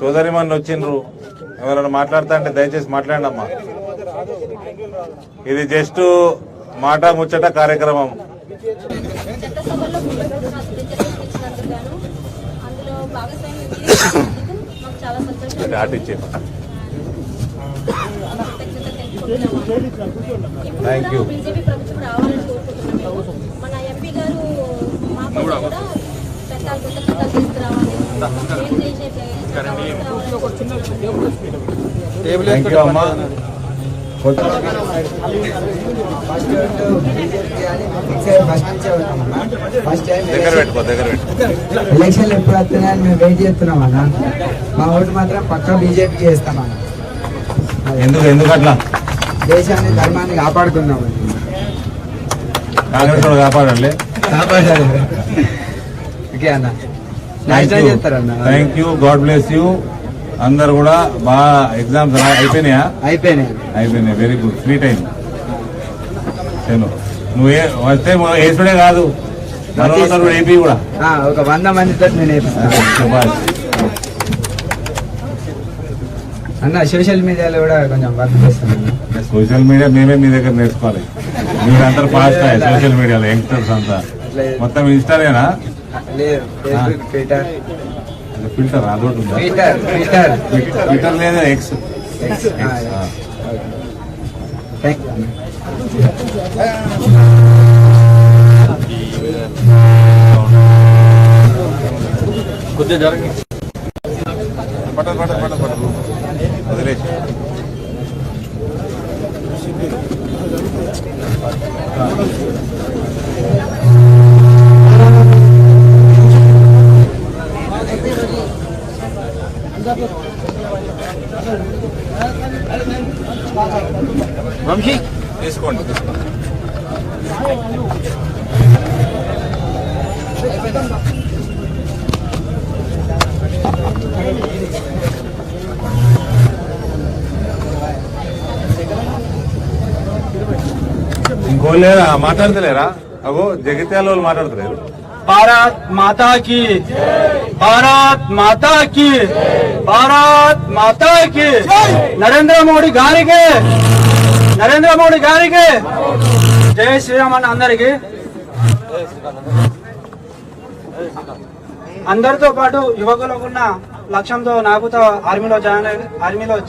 సోదరిమణులు వచ్చిండ్రు, ఎవరైనా మాట్లాడుతా అంటే దయచేసి మాట్లాడండి అమ్మా. ఇది జస్ట్ మాట ముచ్చట కార్యక్రమం. Thank you. అమ్మా ఎలక్షన్లు ఎప్పుడు వస్తున్నాయని మేము వెయిట్ చేస్తున్నాం అన్న. మా ఓటు మాత్రం పక్కా బీజేపీకి చేస్తామన్న. ఎందుకు అట్లా? దేశాన్ని ధర్మాన్ని కాపాడుకున్నామని. కాంగ్రెస్ కూడా కాపాడాలి. ఓకే అన్న, చేస్తారన్న. Thank you, God bless you. అందరు కూడా బాగా ఎగ్జామ్స్ అయిపోయినాయా? అయిపోయినాయి. Very good. ఫ్రీ టైం నువ్వు వస్తే వేసుడే కాదు, మరో ఏపీ కూడా ఒక 100 మందితో నేను అన్న. సోషల్ మీడియాలో కూడా కొంచెం వర్క్ చేస్తాను. సోషల్ మీడియా మేమే మీ దగ్గర నేర్చుకోవాలి. మీరందరూ ఫాస్ట్ సోషల్ మీడియాలో యంగ్స్టర్స్ అంతా మొత్తం ఇన్స్టాలేనా? ఫిల్టర్ అదొకటి ఉందా? ట్విట్టర్ లేదా ఎక్స్? కొద్దిగా జరగండి. పట్టదు వదిలేసి వంశీ తీసుకోండి. ఇంకో లేదా మాట్లాడతలేరా? అగో జగిత్యాల వాళ్ళు మాట్లాడతలేరు. భారత్ మాతా కీ, భారత్ మాతా కీ, భారత్ మాతా కీ. నరేంద్ర మోడీ గారికి, నరేంద్ర మోడీ గారికి జై శ్రీరామ్ అన్న. అందరికి అందరితో పాటు యువకులకున్న లక్ష్యంతో నాకుతో ఆర్మీలో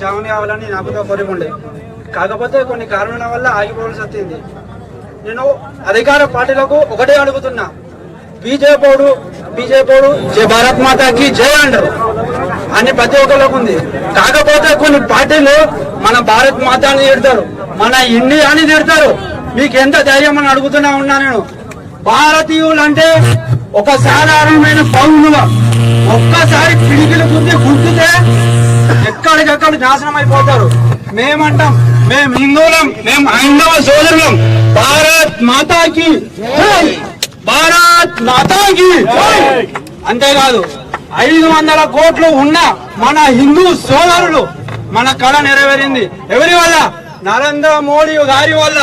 జాయిన్ కావాలని నాకుతో కోరిక ఉండే. కాకపోతే కొన్ని కారణాల వల్ల ఆగిపోవాల్సి వచ్చింది. నేను అధికార పార్టీలకు ఒకటే అడుగుతున్నా, బీజేపీ జై భారత్ మాతాకి జై అంటారు అని ప్రతి ఒక్కరికి ఉంది. కాకపోతే కొన్ని పార్టీలు మన భారత్ మాతాని తిడతారు, మన ఇండియాని తిడతారు. మీకు ఎంత ధైర్యం అని అడుగుతున్నా ఉన్నా నేను. భారతీయులు అంటే ఒక సాధారణమైన పౌరులుగా ఒక్కసారి పిడికిలు గుర్తితే ఎక్కడికక్కడ నాశనం అయిపోతారు. మేమంటాం, మేము హిందువులం, మేము హైందవ సోదరులం. భారత్ మాతాకి, భారత్ మాతాకి. అంతేకాదు 500 కోట్లు ఉన్న మన హిందూ సోదరులు మన కళ నెరవేరింది. ఎవరి వల్ల? నరేంద్ర మోడీ గారి వల్ల.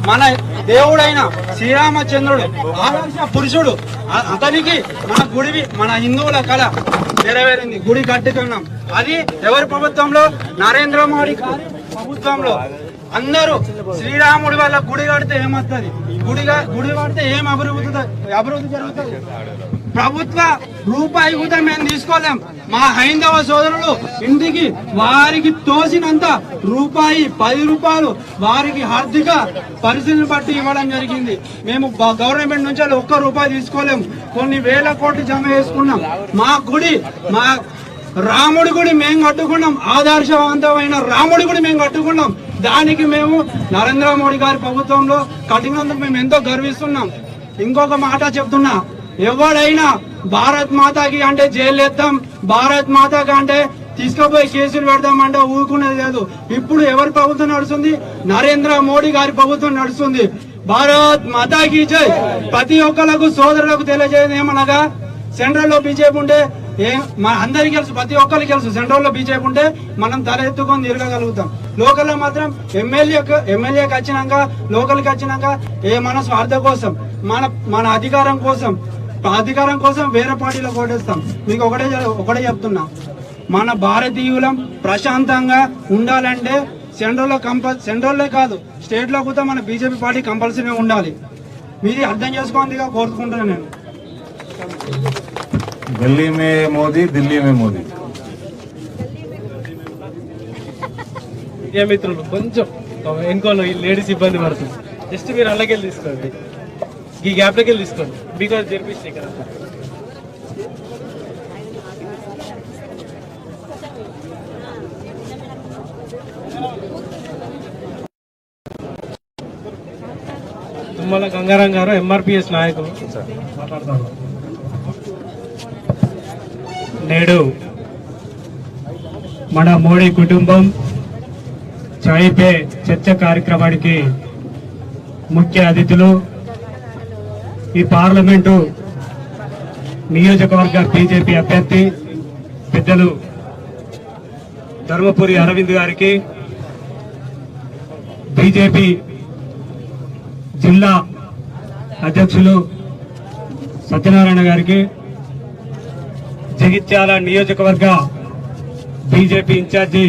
మన దేవుడైన శ్రీరామచంద్రుడు ఆదర్శ పురుషుడు, అతనికి మన హిందువుల కళ నెరవేరింది. గుడి కట్టుకున్నాం. అది ఎవరి ప్రభుత్వంలో? నరేంద్ర మోడీ గారి ప్రభుత్వంలో. అందరూ శ్రీరాముడి వల్ల గుడి కడితే ఏమవుతుంది? గుడి కడితే ఏం అభివృద్ధి జరుగుతుంది? ప్రభుత్వ రూపాయి కూడా మేము తీసుకోలేం. మా హైందవ సోదరులు ఇంటికి వారికి తోసినంత రూపాయి 10 రూపాయలు వారికి ఆర్థిక పరిస్థితిని బట్టి ఇవ్వడం జరిగింది. మేము గవర్నమెంట్ నుంచి 1 రూపాయి తీసుకోలేం. కొన్ని వేల కోట్లు జమ చేసుకున్నాం. మా గుడి, మా రాముడి గుడి మేము కట్టుకున్నాం. ఆదర్శవంతమైన రాముడి గుడి మేము కట్టుకున్నాం. దానికి మేము నరేంద్ర మోడీ గారి ప్రభుత్వంలో కట్టినందుకు మేము ఎంతో గర్విస్తున్నాం. ఇంకొక మాట చెప్తున్నా, ఎవడైనా భారత్ మాతాకి అంటే జైలు ఎత్తాం, భారత్ మాతాకి అంటే తీసుకుపోయి కేసులు పెడతామంటే ఊరుకునేది లేదు. ఇప్పుడు ఎవరి ప్రభుత్వం నడుస్తుంది? నరేంద్ర మోడీ గారి ప్రభుత్వం నడుస్తుంది. భారత్ మాతాకి జై. ప్రతి ఒక్కరికి సోదరులకు తెలియజేయదు ఏమనగా, సెంట్రల్ లో బీజేపీ ఉంటే అందరికి తెలుసు, ప్రతి ఒక్కరికి తెలుసు, సెంట్రల్ లో బీజేపీ ఉంటే మనం తల ఎత్తుకొని తిరగగలుగుతాం. లోకల్ లో మాత్రం ఎమ్మెల్యేకి వచ్చినాక, లోకల్కి వచ్చినాక మన స్వార్థ కోసం, మన అధికారం కోసం అధికారం కోసం వేరే పార్టీలో ఓటేస్తాం. మీకు ఒకటే చెప్తున్నా, మన భారతీయులం ప్రశాంతంగా ఉండాలంటే సెంట్రల్లో కాదు స్టేట్ లో కూడా మన బీజేపీ పార్టీ కంపల్సరీగా ఉండాలి. మీది అర్థం చేసుకోవాలిగా కోరుకుంటున్నాను నేను. ఢిల్లీ మే మోదీ, ఢిల్లీ మే మోదీ. ఏ మిత్రులు కొంచెం ఎన్కోలో లేడీస్ ఇబ్బంది పడుతుంది, జస్ట్ మీరు అల్లకెళ్ళి తీసుకోండి, ఈ గ్యాప్లోకి వెళ్ళి తీసుకోండి, బికాజ్ జరిపిస్తే ఇక్కడ తుమ్మల గంగారాం గారు ఎంఆర్పిఎస్ నాయకులు మాట్లాడతారు. నేడు మన మోడీ కుటుంబం చాయ్ పే చర్చ కార్యక్రమానికి ముఖ్య అతిథులు ఈ పార్లమెంటు నియోజకవర్గ బీజేపీ అభ్యర్థి పెద్దలు ధర్మపురి అరవింద్ గారికి, బీజేపీ జిల్లా అధ్యక్షులు సత్యనారాయణ గారికి, జగిత్యాల నియోజకవర్గ బీజేపీ ఇన్ఛార్జి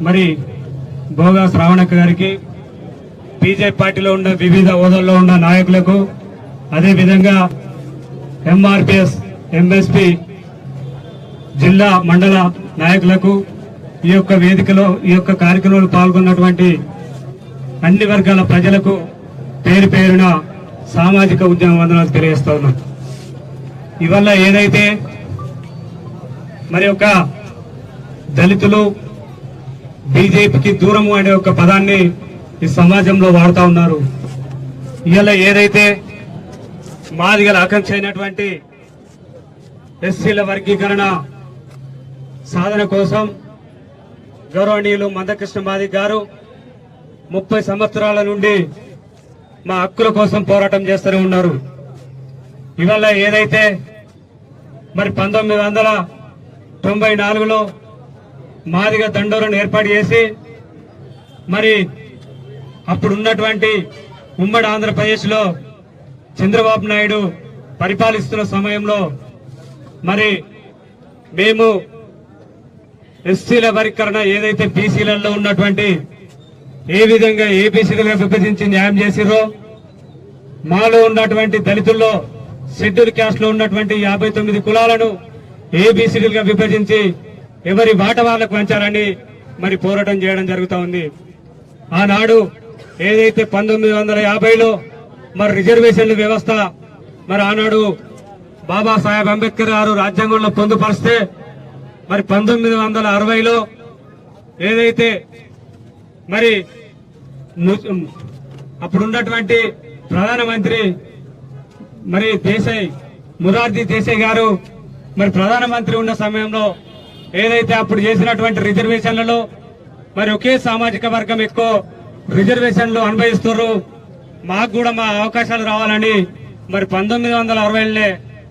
మరి భోగా శ్రావణక్క గారికి, బీజేపీ పార్టీలో ఉన్న వివిధ హోదాల్లో ఉన్న నాయకులకు, అదేవిధంగా ఎంఆర్పిఎస్ ఎంఎస్పీ జిల్లా మండల నాయకులకు, ఈ యొక్క వేదికలో ఈ యొక్క కార్యక్రమంలో పాల్గొన్నటువంటి అన్ని వర్గాల ప్రజలకు పేరు పేరున సామాజిక ఉద్యమ వందనాలు తెలియజేస్తా ఉన్నాం. ఇవల్ల ఏదైతే మరి ఒక దళితులు బీజేపీకి దూరము అనే ఒక పదాన్ని ఈ సమాజంలో వాడుతా ఉన్నారు. ఇవాళ ఏదైతే మాదిగల ఆకాంక్ష అయినటువంటి ఎస్సీల వర్గీకరణ సాధన కోసం గౌరవనీయులు మందకృష్ణ మాదిగ గారు 30 సంవత్సరాల నుండి మా హక్కుల కోసం పోరాటం చేస్తూనే ఉన్నారు. ఇవాళ ఏదైతే మరి 1994లో మాదిగ దండోరను ఏర్పాటు చేసి మరి అప్పుడున్నటువంటి ఉమ్మడి ఆంధ్రప్రదేశ్లో చంద్రబాబు నాయుడు పరిపాలిస్తున్న సమయంలో మరి మేము ఎస్సీల వర్గీకరణ ఏదైతే బీసీలలో ఉన్నటువంటి ఏ విధంగా ఏబీసీలుగా విభజించి న్యాయం చేసిరో, మాలో ఉన్నటువంటి దళితుల్లో షెడ్యూల్ క్యాస్ట్ లో ఉన్నటువంటి 59 కులాలను ఏబీసీలుగా విభజించి ఎవరి వాట వాళ్లకు పంచాలని మరి పోరాటం చేయడం జరుగుతా ఉంది. ఆనాడు ఏదైతే 1950లో మరి రిజర్వేషన్ల వ్యవస్థ మరి ఆనాడు బాబాసాహెబ్ అంబేద్కర్ గారు రాజ్యాంగంలో పొందుపరిస్తే మరి 1960లో ఏదైతే మరి అప్పుడున్నటువంటి ప్రధానమంత్రి మరి మొరార్జీ దేశాయ్ గారు మరి ప్రధానమంత్రి ఉన్న సమయంలో ఏదైతే అప్పుడు చేసినటువంటి రిజర్వేషన్లలో మరి ఒకే సామాజిక వర్గం ఎక్కువ రిజర్వేషన్లు అనుభవిస్తున్నారు, మాకు కూడా మా అవకాశాలు రావాలని మరి 1960లోనే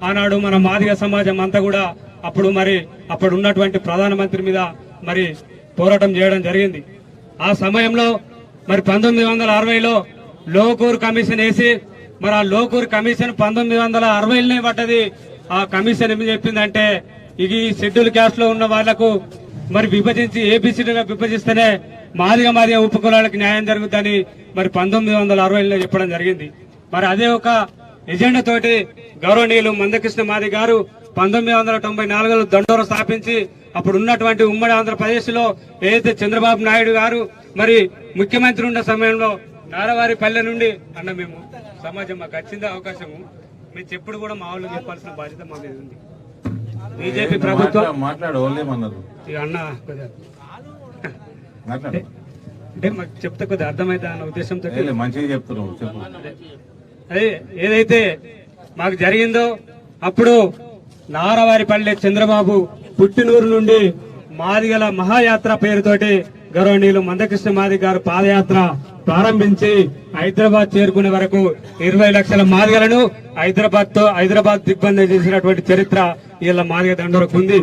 ఆనాడు మన మాదిగ సమాజం అంతా కూడా అప్పుడు ఉన్నటువంటి ప్రధానమంత్రి మీద మరి పోరాటం చేయడం జరిగింది. ఆ సమయంలో మరి 1960లో లోకూర్ కమిషన్ వేసి మరి ఆ లోకూర్ కమిషన్ 1960లోనే పడ్డది. ఆ కమిషన్ ఏమి చెప్పిందంటే ఇది షెడ్యూల్ క్యాస్ట్ లో ఉన్న వాళ్లకు మరి విభజించి ఏబిసిడీగా విభజిస్తేనే మాదిగ ఉపకులాలకు న్యాయం జరుగుతుందని మరి 1960లో చెప్పడం జరిగింది. మరి అదే ఒక ఎజెండా తోటి గౌరవనీయులు మందకృష్ణ మాదిగ గారు 1994లో దండోర స్థాపించి అప్పుడు ఉన్నటువంటి ఉమ్మడి ఆంధ్రప్రదేశ్ లో ఏదైతే చంద్రబాబు నాయుడు గారు మరి ముఖ్యమంత్రి ఉన్న సమయంలో నారవారి పల్లె నుండి అన్న మేము సమాజం మాకు వచ్చింది అవకాశము మీరు చెప్పుడు కూడా మా వాళ్ళు చెప్పాల్సిన బాధ్యత మా మీద ఉంది. బీజేపీ ప్రభుత్వం మాట్లాడమన్నారు అన్న అంటే మాకు చెప్తే కొద్దిగా అర్థమైతే అన్న ఉద్దేశంతో మంచిగా చెప్తున్నావు చెప్పు. అదే ఏదైతే మాకు జరిగిందో అప్పుడు నారవారిపల్లె చంద్రబాబు పుట్టినూరు నుండి మాదిగల మహాయాత్ర పేరుతోటి గౌరవనీయులు మందకృష్ణ మాదిగ గారు పాదయాత్ర ప్రారంభించి హైదరాబాద్ చేరుకునే వరకు 20 లక్షల మాదిగలను హైదరాబాద్ దిగ్బంధం చేసినటువంటి చరిత్ర ఇలా మాదిగ దండోరకు ఉంది.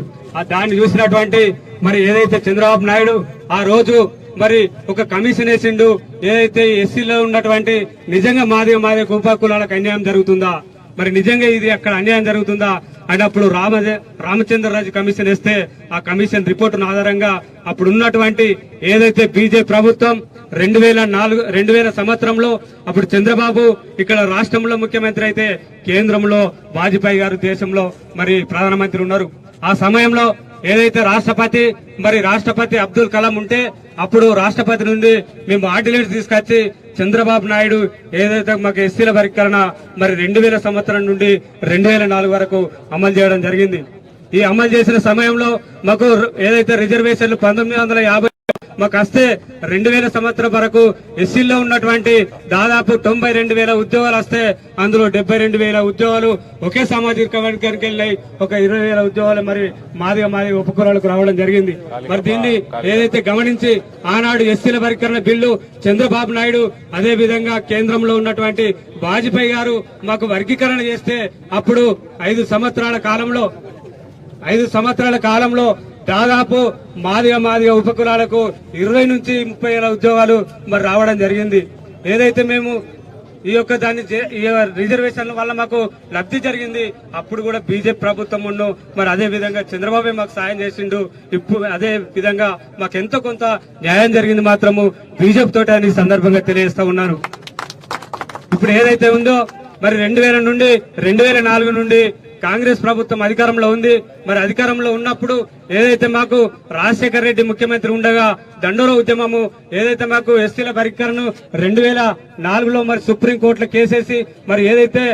దాన్ని చూసినటువంటి మరి ఏదైతే చంద్రబాబు నాయుడు ఆ రోజు మరి ఒక కమిషన్ వేసిండు, ఏదైతే ఎస్సీలో ఉన్నటువంటి నిజంగా మాదిగ ఉపకులాలకు అన్యాయం జరుగుతుందా, మరి నిజంగా ఇది అక్కడ అన్యాయం జరుగుతుందా అని అప్పుడు రామచంద్రరాజు కమిషన్ వేస్తే ఆ కమిషన్ రిపోర్టు ఆధారంగా అప్పుడు ఉన్నటువంటి ఏదైతే బీజేపీ ప్రభుత్వం 2000 సంవత్సరంలో అప్పుడు చంద్రబాబు ఇక్కడ రాష్ట్రంలో ముఖ్యమంత్రి అయితే కేంద్రంలో వాజ్పేయి గారు దేశంలో మరి ప్రధానమంత్రి ఉన్నారు. ఆ సమయంలో ఏదైతే రాష్ట్రపతి అబ్దుల్ కలాం ఉంటే అప్పుడు రాష్ట్రపతి నుండి మేము ఆర్డినెన్స్ తీసుకొచ్చి చంద్రబాబు నాయుడు ఏదైతే మాకు ఎస్సీల వర్గీకరణ మరి 2000 సంవత్సరం నుండి 2004 వరకు అమలు చేయడం జరిగింది. ఈ అమలు చేసిన సమయంలో మాకు ఏదైతే రిజర్వేషన్లు 1950 మాకు వస్తే 2000 సంవత్సరం వరకు ఎస్సీల్లో ఉన్నటువంటి దాదాపు 92,000 ఉద్యోగాలు వస్తే అందులో 72,000 ఉద్యోగాలు ఒకే సామాజిక వర్గానికి వెళ్ళాయి. ఒక 20,000 ఉద్యోగాలు మరి మాదిగా ఉపకులాలకు రావడం జరిగింది. మరి దీన్ని ఏదైతే గమనించి ఆనాడు ఎస్సీల వర్గీకరణ బిల్లు చంద్రబాబు నాయుడు అదే విధంగా కేంద్రంలో ఉన్నటువంటి వాజ్పేయి గారు మాకు వర్గీకరణ చేస్తే అప్పుడు 5 సంవత్సరాల కాలంలో దాదాపు మాదిగా ఉపకులాలకు 20 నుంచి 30,000 ఉద్యోగాలు మరి రావడం జరిగింది. ఏదైతే మేము ఈ రిజర్వేషన్ల వల్ల మాకు లబ్ధి జరిగింది. అప్పుడు కూడా బీజేపీ ప్రభుత్వం మరి అదే విధంగా చంద్రబాబు మాకు సాయం చేసిండు. ఇప్పుడు అదే విధంగా మాకు ఎంతో కొంత న్యాయం జరిగింది మాత్రము బీజేపీ తోటి అని సందర్భంగా తెలియజేస్తా ఉన్నాను. ఇప్పుడు ఏదైతే ఉందో మరి 2000 నుండి 2004 నుండి కాంగ్రెస్ ప్రభుత్వం అధికారంలో ఉంది. మరి అధికారంలో ఉన్నప్పుడు ఏదైతే మాకు రాజశేఖర్ రెడ్డి ముఖ్యమంత్రి ఉండగా దండోర ఉద్యమము ఏదైతే మాకు ఎస్సీల వర్గీకరణ 2004లో మరి సుప్రీంకోర్టులో కేసేసి మరి ఏదైతే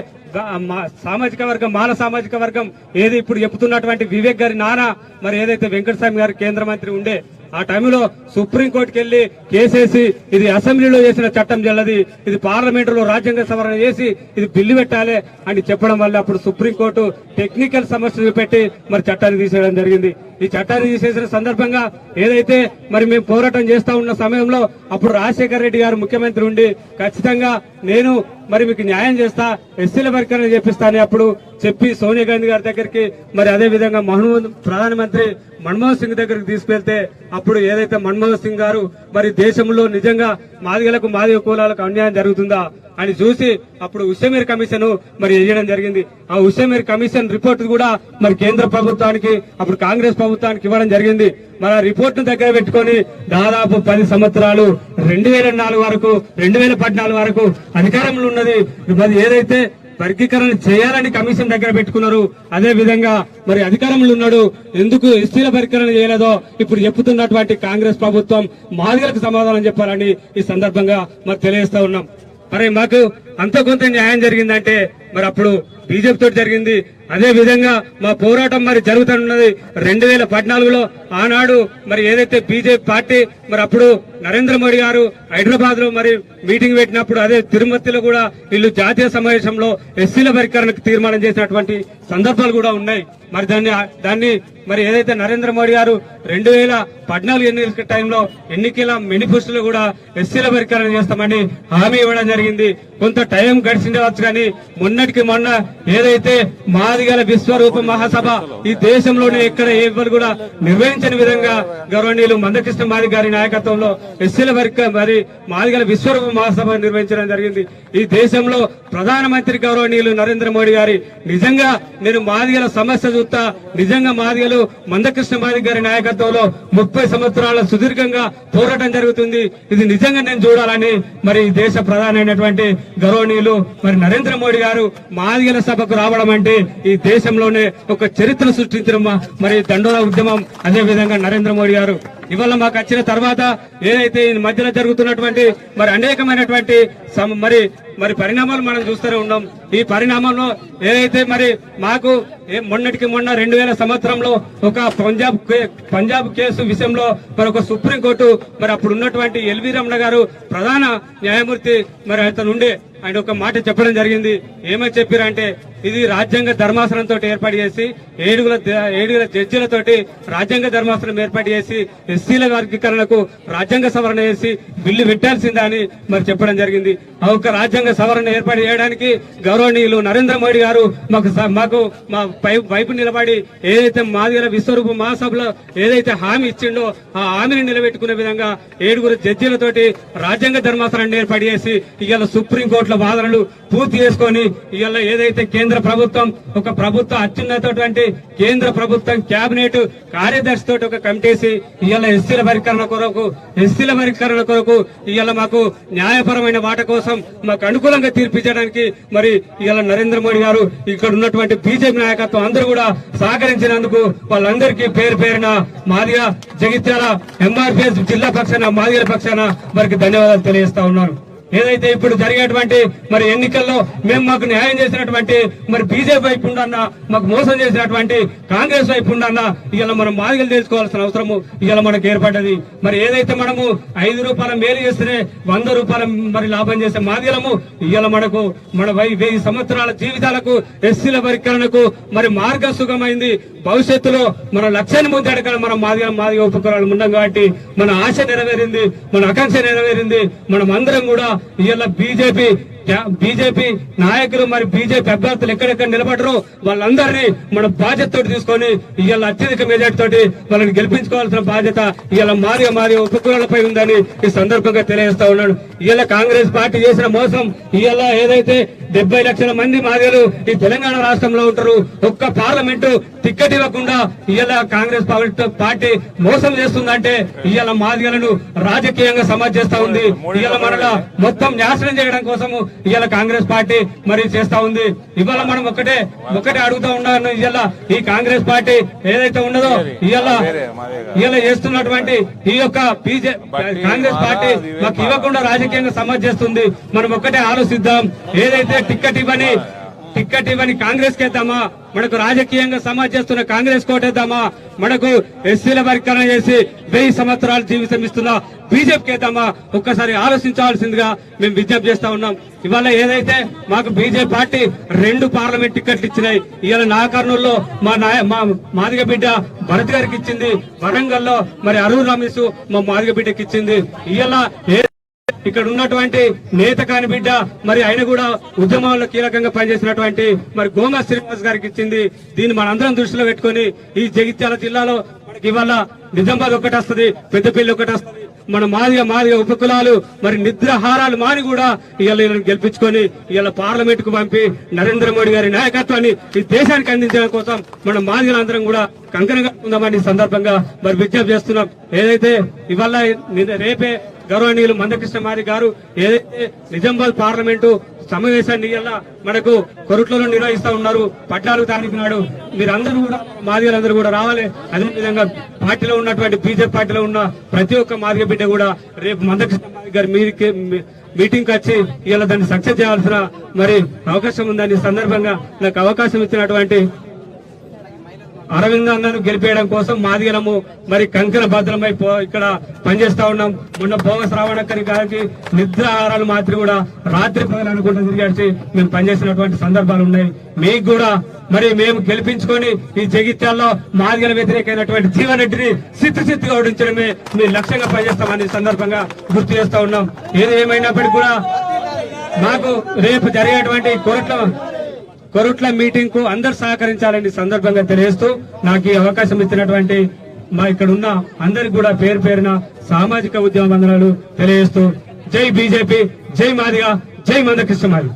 మాల సామాజిక వర్గం ఏది ఇప్పుడు చెప్తున్నటువంటి వివేక్ గారి నాన్న మరి ఏదైతే వెంకటస్వామి గారి కేంద్ర మంత్రి ఉండే ఆ టైంలో సుప్రీంకోర్టుకి వెళ్లి కేసేసి ఇది అసెంబ్లీలో చేసిన చట్టం చెల్లది, ఇది పార్లమెంటులో రాజ్యాంగ సవరణ చేసి ఇది బిల్లు పెట్టాలి అని చెప్పడం వల్ల అప్పుడు సుప్రీంకోర్టు టెక్నికల్ సమస్యలు పెట్టి మరి చట్టాన్ని తీసేయడం జరిగింది. ఈ చట్టాన్ని తీసేసిన సందర్భంగా ఏదైతే మరి మేము పోరాటం చేస్తా ఉన్న సమయంలో అప్పుడు రాజశేఖర్ రెడ్డి గారు ముఖ్యమంత్రి ఉండి ఖచ్చితంగా నేను మరి మీకు న్యాయం చేస్తా, ఎస్సీల వర్గీకరణ చేపిస్తానని అప్పుడు చెప్పి సోనియా గాంధీ గారి దగ్గరికి మరి అదే విధంగా ప్రధానమంత్రి మన్మోహన్ సింగ్ దగ్గరికి తీసుకెళ్తే అప్పుడు ఏదైతే మన్మోహన్ సింగ్ గారు మరి దేశంలో నిజంగా మాదిగ కులాలకు అన్యాయం జరుగుతుందా అని చూసి అప్పుడు ఉషమీర్ కమిషన్ మరి వేయడం జరిగింది. ఆ ఉషమీర్ కమిషన్ రిపోర్ట్ కూడా మరి కేంద్ర ప్రభుత్వానికి అప్పుడు కాంగ్రెస్ ప్రభుత్వానికి ఇవ్వడం జరిగింది. మరి ఆ రిపోర్ట్ ను దగ్గర పెట్టుకుని దాదాపు 10 సంవత్సరాలు 2004 వరకు 2014 వరకు అధికారంలో ఉన్నది. మరి ఏదైతే వర్గీకరణ చేయాలని కమిషన్ దగ్గర పెట్టుకున్నారు అదే విధంగా మరి అధికారంలో ఉన్నాడు, ఎందుకు ఎస్సీల వర్గీకరణ చేయలేదో ఇప్పుడు చెప్తున్నటువంటి కాంగ్రెస్ ప్రభుత్వం మాదిగలకు సమాధానం చెప్పాలని ఈ సందర్భంగా మరి తెలియజేస్తా ఉన్నాం. మరి మాకు అంత కొంత న్యాయం జరిగిందంటే మరి అప్పుడు బీజేపీ తోటి జరిగింది. అదే విధంగా మా పోరాటం మరి జరుగుతున్నది 2014లో ఆనాడు మరి ఏదైతే బీజేపీ పార్టీ మరి అప్పుడు నరేంద్ర మోడీ గారు హైదరాబాద్ లో మరి మీటింగ్ పెట్టినప్పుడు అదే తిరుమతిలో కూడా వీళ్ళు జాతీయ సమావేశంలో ఎస్సీల వర్గీకరణకు తీర్మానం చేసినటువంటి సందర్భాలు కూడా ఉన్నాయి. మరి దాన్ని మరి ఏదైతే నరేంద్ర మోడీ గారు 2014 ఎన్నికల టైంలో ఎన్నికల మేనిఫెస్టోలో కూడా ఎస్సీల వర్గీకరణ చేస్తామని హామీ ఇవ్వడం జరిగింది. కొంత టైం గడిచిండవచ్చు కానీ మొన్నటికి మొన్న ఏదైతే మాదిగల విశ్వరూప మహాసభ ఈ దేశంలోనే ఎక్కడ ఎవరు కూడా నిర్వహించని విధంగా గౌరవనీయులు మందకృష్ణ మాదిగ గారి నాయకత్వంలో ఎస్సీల మరి మాదిగల విశ్వరూప మహాసభ నిర్వహించడం జరిగింది. ఈ దేశంలో ప్రధానమంత్రి గౌరవనీయులు నరేంద్ర మోడీ గారి నిజంగా నేను మాదిగల సమస్య చూస్తా, నిజంగా మాదిగలు మందకృష్ణ మాదిగ గారి నాయకత్వంలో 30 సంవత్సరాల సుదీర్ఘంగా పోరాటం జరుగుతుంది, ఇది నిజంగా నేను చూడాలని మరి దేశ ప్రధానమైనటువంటి గౌరవనీయులు మరి నరేంద్ర మోడీ గారు మాదిగల సభకు రావడం అంటే ఈ దేశంలోనే ఒక చరిత్ర సృష్టించిన మరి దండోరా ఉద్యమం. అదే విధంగా నరేంద్ర మోడీ గారు ఇవాళ మాకు వచ్చిన తర్వాత ఏదైతే ఈ మధ్యలో జరుగుతున్నటువంటి మరి అనేకమైనటువంటి మరి పరిణామాలు మనం చూస్తూనే ఉన్నాం. ఈ పరిణామంలో ఏదైతే మరి మాకు మొన్నటికి మొన్న 2000 సంవత్సరంలో ఒక పంజాబ్ కేసు విషయంలో మరి ఒక సుప్రీంకోర్టు మరి అప్పుడు ఉన్నటువంటి ఎల్వి రమణ గారు ప్రధాన న్యాయమూర్తి మరి అతను ఉండే ఆయన ఒక మాట చెప్పడం జరిగింది. ఏమని చెప్పారంటే ఇది రాజ్యాంగ ధర్మాసనంతో ఏర్పాటు చేసి 7 జడ్జిలతోటి రాజ్యాంగ ధర్మాసనం ఏర్పాటు చేసి ఎస్సీల వర్గీకరణకు రాజ్యాంగ సవరణ చేసి బిల్లు పెట్టాల్సిందా అని మరి చెప్పడం జరిగింది. ఆ ఒక్క రాజ్యాంగ సవరణ ఏర్పాటు చేయడానికి గౌరవనీయులు నరేంద్ర మోడీ గారు మాకు మా వైపు నిలబడి ఏదైతే మాదిగల విశ్వరూప మహాసభలో ఏదైతే హామీ ఇచ్చిండో ఆ హామీని నిలబెట్టుకునే విధంగా 7 జడ్జిలతోటి రాజ్యాంగ ధర్మాసనాన్ని ఏర్పాటు చేసి ఇవాళ సుప్రీంకోర్టులో కోట్ల వాదనలు పూర్తి చేసుకొని ఇవాళ ఏదైతే కేంద్ర ప్రభుత్వం ఒక ప్రభుత్వ అత్యున్నతటువంటి కేంద్ర ప్రభుత్వం కేబినెట్ కార్యదర్శి తోటి ఒక కమిటీసి ఇవాళ ఎస్సీల వర్గీకరణ కొరకు ఇవాళ మాకు న్యాయపరమైన వాట కోసం మాకు అనుకూలంగా తీర్పిచ్చడానికి మరి ఇవాళ నరేంద్ర మోడీ గారు ఇక్కడ ఉన్నటువంటి బీజేపీ నాయకత్వం అందరూ కూడా సహకరించినందుకు వాళ్ళందరికీ పేరు పేరున మాదిగ జగిత్యాల ఎంఆర్పీఎస్ జిల్లా పక్షాన మాదిగల పక్షాన వారికి ధన్యవాదాలు తెలియజేస్తా ఉన్నాను. ఏదైతే ఇప్పుడు జరిగేటువంటి మరి ఎన్నికల్లో మేము మాకు న్యాయం చేసినటువంటి మరి బీజేపీ వైపు ఉండన్నా మాకు మోసం చేసినటువంటి కాంగ్రెస్ వైపు ఉండన్నా ఇవాళ మనం మాదిగలు తెలుసుకోవాల్సిన అవసరము ఇవాళ మనకు ఏర్పడ్డది. మరి ఏదైతే మనము 5 రూపాయల మేలు చేస్తేనే 100 రూపాయల మరి లాభం చేసే మాదిగలము ఇవాళ మనకు మన 1000 సంవత్సరాల జీవితాలకు ఎస్సీల వర్గీకరణకు మరి మార్గసుగమైంది. భవిష్యత్తులో మన లక్ష్యాన్ని ముందడగల మనం మాదిగ ఉపకురాలు ఉన్నాం కాబట్టి మన ఆశ నెరవేరింది, మన ఆకాంక్ష నెరవేరింది. మనం అందరం కూడా ఇవాళ బీజేపీ నాయకులు మరి బీజేపీ అభ్యర్థులు ఎక్కడెక్కడ నిలబడరో వాళ్ళందరినీ మన బాధ్యతతో తీసుకొని ఇవాళ అత్యధిక మెజార్టీ తోటి వాళ్ళని గెలిపించుకోవాల్సిన బాధ్యత ఇవాళ మాదిగ ఉపకులాలపై ఉందని ఈ సందర్భంగా తెలియజేస్తా ఉన్నాను. ఇవాళ కాంగ్రెస్ పార్టీ చేసిన మోసం ఇవాళ ఏదైతే 70 లక్షల మంది మాదిగలు ఈ తెలంగాణ రాష్ట్రంలో ఉంటారు, ఒక్క పార్లమెంటు టికెట్ ఇవ్వకుండా ఇవాళ కాంగ్రెస్ పార్టీ మోసం చేస్తుందంటే ఇవాళ మాదిగలను రాజకీయంగా సమాజ్ చేస్తా ఉంది. ఇవాళ మనలో మొత్తం నాశనం చేయడం కోసము ఇవాళ కాంగ్రెస్ పార్టీ మరి చేస్తా ఉంది. ఇవాళ మనం ఒకటే అడుగుతా ఉన్నాను. ఇవాళ ఈ కాంగ్రెస్ పార్టీ ఏదైతే ఉన్నదో ఇవాళ చేస్తున్నటువంటి ఈ యొక్క కాంగ్రెస్ పార్టీ మాకు ఇవ్వకుండా రాజకీయంగా సమాజ్ చేస్తుంది. మనం ఒకటే ఆలోచిద్దాం. ఏదైతే టిక్కెట్ ఇవ్వని కాంగ్రెస్ కేద్దామా, మనకు రాజకీయంగా సమాజ్ చేస్తున్న కాంగ్రెస్ కోటేద్దామా, మనకు ఎస్సీల వర్గీకరణ చేసి 1000 సంవత్సరాలు జీవితం ఇస్తున్న బీజేపీకి వేద్దామా, ఒక్కసారి ఆలోచించాల్సిందిగా మేము విజ్ఞప్తి చేస్తా ఉన్నాం. ఇవాళ ఏదైతే మాకు బీజేపీ పార్టీ 2 పార్లమెంట్ టికెట్లు ఇచ్చినాయి. ఇవాళ నా కర్నూలులో మా మాదిగ బిడ్డ భరత్ గారికి ఇచ్చింది, వరంగల్లో మరి అరుణ్ రమేష్ మా మాదిగ బిడ్డకి ఇచ్చింది. ఇవాళ ఇక్కడ ఉన్నటువంటి నేత కాని బిడ్డ మరి ఆయన కూడా ఉద్యమంలో కీలకంగా పనిచేసినటువంటి మరి గోమా శ్రీనివాస్ గారికి ఇచ్చింది. దీన్ని మనందరం దృష్టిలో పెట్టుకుని ఈ జగిత్యాల జిల్లాలో మనకి ఇవాళ నిజామాబాద్ ఒకటి వస్తుంది, పెద్దపల్లి ఒకటి వస్తుంది. మన మాదిగ ఉపకులాలు మరి నిద్రాహారాలు మాని కూడా ఇవాళ గెలిపించుకొని ఇవాళ పార్లమెంట్ కు పంపి నరేంద్ర మోడీ గారి నాయకత్వాన్ని ఈ దేశానికి అందించడం కోసం మన మాదిగలందరం కూడా కంకణంగా ఉందామని సందర్భంగా మరి విజ్ఞప్తి చేస్తున్నాం. ఏదైతే ఇవాళ రేపే గౌరవనీయులు మందకృష్ణ మాదిగ గారు ఏదైతే నిజామాబాద్ పార్లమెంటు సమావేశాన్ని ఇలా మనకు కొరుట్లలో నిర్వహిస్తా ఉన్నారు 14వ తారీఖు నాడు. మీరందరూ కూడా మాదిగలందరూ కూడా రావాలి. అదేవిధంగా పార్టీలో ఉన్నటువంటి బీజేపీ పార్టీలో ఉన్న ప్రతి ఒక్క మాదిగ బిడ్డ కూడా రేపు మందకృష్ణ మాదిగ గారి మీటింగ్ కి వచ్చి ఇలా దాన్ని సక్సెస్ చేయాల్సిన మరి అవకాశం ఉందని సందర్భంగా నాకు అవకాశం ఇచ్చినటువంటి అరవింద్ అన్నను గెలిపేయడం కోసం మాదిగలము మరి కంకణ భద్రమై ఇక్కడ పనిచేస్తా ఉన్నాం. మొన్న బోగస్ రావణక్కరి గారికి నిద్రాహారాలు మాత్రం కూడా రాత్రి పగలు అనుకుంటూ తిరిగి మేము పనిచేసినటువంటి సందర్భాలు ఉన్నాయి. మీకు కూడా మరి మేము గెలిపించుకొని ఈ జగిత్యాల్లో మాదిగల వ్యతిరేకమైనటువంటి జీవన్ రెడ్డిని సిత్తుగా ఓడించడమే మీ లక్ష్యంగా పనిచేస్తామని సందర్భంగా గుర్తు చేస్తా ఉన్నాం. ఏది ఏమైనప్పటికీ కూడా మాకు రేపు జరిగేటువంటి కొరుట్ల మీటింగ్ కు అందరు సహకరించాలని సందర్భంగా తెలియజేస్తూ నాకు ఈ అవకాశం ఇచ్చినటువంటి మా ఇక్కడ ఉన్న అందరికి కూడా పేరు పేరున సామాజిక ఉద్యమ వందనాలు తెలియజేస్తూ జై బీజేపీ, జై మాదిగ, జై మందకృష్ణ మాదిగ.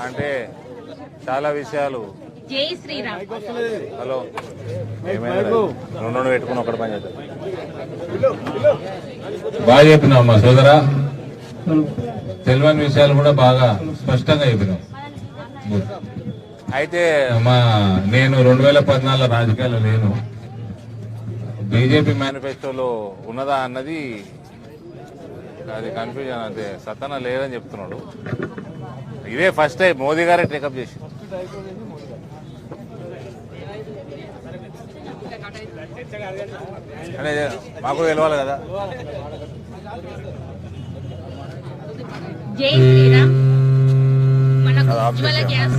అంటే చాలా విషయాలు. జై శ్రీరామ్. హలో రెండు పెట్టుకుని ఒకటి పని చేద్దాం. బాగా చెప్పినావు మా సోదరా, తెలియని విషయాలు కూడా బాగా స్పష్టంగా చెప్పినాం. అయితే నేను 2014 రాజకీయాల్లో లేను. బీజేపీ మేనిఫెస్టోలో ఉన్నదా అన్నది అది కన్ఫ్యూజన్. అంతే, సతన లేదని చెప్తున్నాడు. ఇదే ఫస్ట్ టైం మోదీ గారే టేకప్ చేసి అంటే మాకు తెలియాలి కదా. జై శ్రీరామ్. మనకు ఉజ్వల గ్యాస్